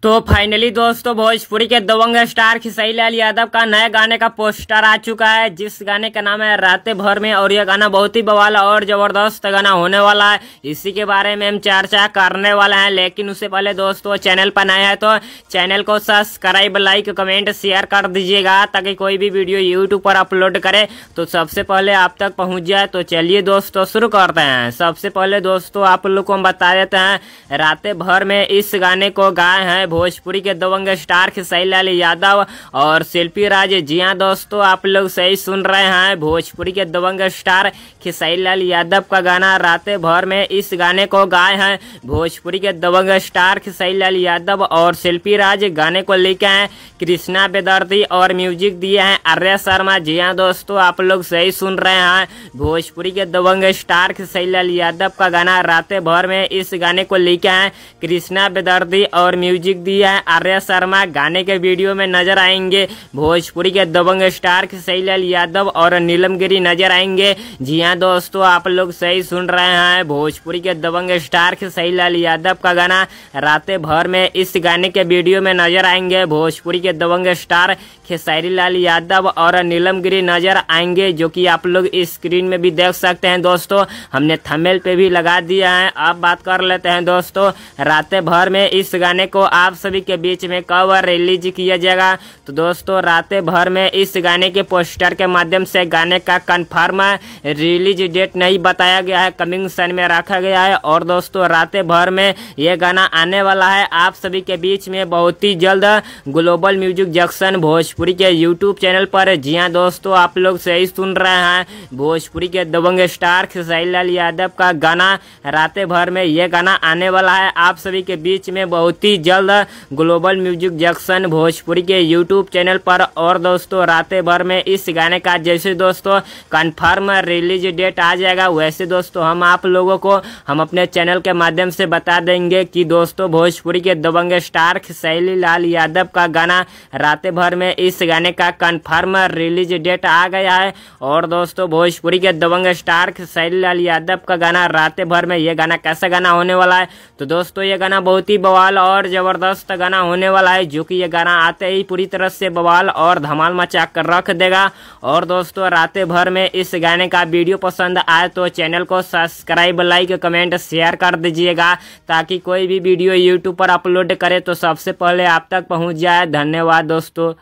तो फाइनली दोस्तों भोजपुरी के दबंग स्टार खेसारी लाल यादव का नए गाने का पोस्टर आ चुका है, जिस गाने का नाम है रातें भर में। और यह गाना बहुत ही बवाल और जबरदस्त गाना होने वाला है। इसी के बारे में हम चर्चा करने वाले हैं, लेकिन उससे पहले दोस्तों चैनल पर नए हैं तो चैनल को सब्सक्राइब, लाइक, कमेंट, शेयर कर दीजिएगा, ताकि कोई भी वीडियो यूट्यूब पर अपलोड करे तो सबसे पहले आप तक पहुँच जाए। तो चलिए दोस्तों शुरू करते हैं। सबसे पहले दोस्तों आप लोग को हम बता देते हैं, रातें भर में इस गाने को गाए हैं भोजपुरी के दबंग स्टार खेसारी लाल यादव और शिल्पी राज। जी हाँ दोस्तों, आप लोग सही सुन रहे हैं, भोजपुरी के दबंग स्टार खेसारी लाल यादव का गाना रातें भर में। इस गाने को गाए हैं भोजपुरी के दबंग स्टार खेसारी लाल यादव और शिल्पी राज। गाने को लिखे हैं कृष्णा बेदर्दी और म्यूजिक दिए हैं आर्या शर्मा। जी हाँ दोस्तों, आप लोग सही सुन रहे हैं, भोजपुरी के दबंग स्टार खेसारी लाल यादव का गाना रातें भर में। इस गाने को लिखे हैं कृष्णा बेदर्दी और म्यूजिक दिया है आर्या शर्मा। गाने के वीडियो में नजर आएंगे भोजपुरी के दबंग स्टार खेसारी लाल यादव और नीलम गिरी नजर आएंगे। जी हाँ दोस्तों, आप लोग सही सुन रहे हैं, भोजपुरी के दबंग स्टार खेसारी लाल यादव का गाना रातें भर में। इस गाने के वीडियो में नजर आएंगे भोजपुरी के दबंग स्टार खेसारी लाल यादव और नीलम गिरी नजर आएंगे, जो कि आप लोग स्क्रीन में भी देख सकते हैं। दोस्तों हमने थंबनेल पे भी लगा दिया है। अब बात कर लेते हैं दोस्तों, रातें भर में इस गाने को आप सभी के बीच में कब रिलीज किया जाएगा। तो दोस्तों रातें भर में इस गाने के पोस्टर के माध्यम से गाने का कंफर्म रिलीज डेट नहीं बताया गया है, कमिंग सन में रखा गया है। और दोस्तों रातें भर में यह गाना आने वाला है आप सभी के बीच में बहुत ही जल्द ग्लोबल म्यूजिक जंक्शन भोजपुरी के यूट्यूब चैनल पर। जी हाँ दोस्तों, आप लोग सही सुन रहे हैं, भोजपुरी के दबंग स्टार खेसारी लाल यादव का गाना रातें भर में। यह गाना आने वाला है आप सभी के बीच में बहुत ही जल्द ग्लोबल म्यूजिक जंक्शन भोजपुरी के यूट्यूब चैनल पर। और दोस्तों रातें भर में इस गाने का जैसे दोस्तों कंफर्म रिलीज डेट आ जाएगा, वैसे दोस्तों हम लोगों को हम अपने चैनल के माध्यम से बता देंगे कि दोस्तों भोजपुरी के दबंग स्टार खेसारी लाल यादव का गाना रातें भर में। इस गाने का कंफर्म रिलीज डेट आ गया है। और दोस्तों भोजपुरी के दबंग स्टार खेसारी लाल यादव का गाना रातें भर में, यह गाना कैसा गाना होने वाला है। तो दोस्तों ये गाना बहुत ही बवाल और जबरदस्त गाना होने वाला है, जो कि ये गाना आते ही पूरी तरह से बवाल और धमाल मचा कर रख देगा। और दोस्तों रातें भर में इस गाने का वीडियो पसंद आए तो चैनल को सब्सक्राइब, लाइक, कमेंट, शेयर कर दीजिएगा, ताकि कोई भी वीडियो यूट्यूब पर अपलोड करे तो सबसे पहले आप तक पहुंच जाए। धन्यवाद दोस्तों।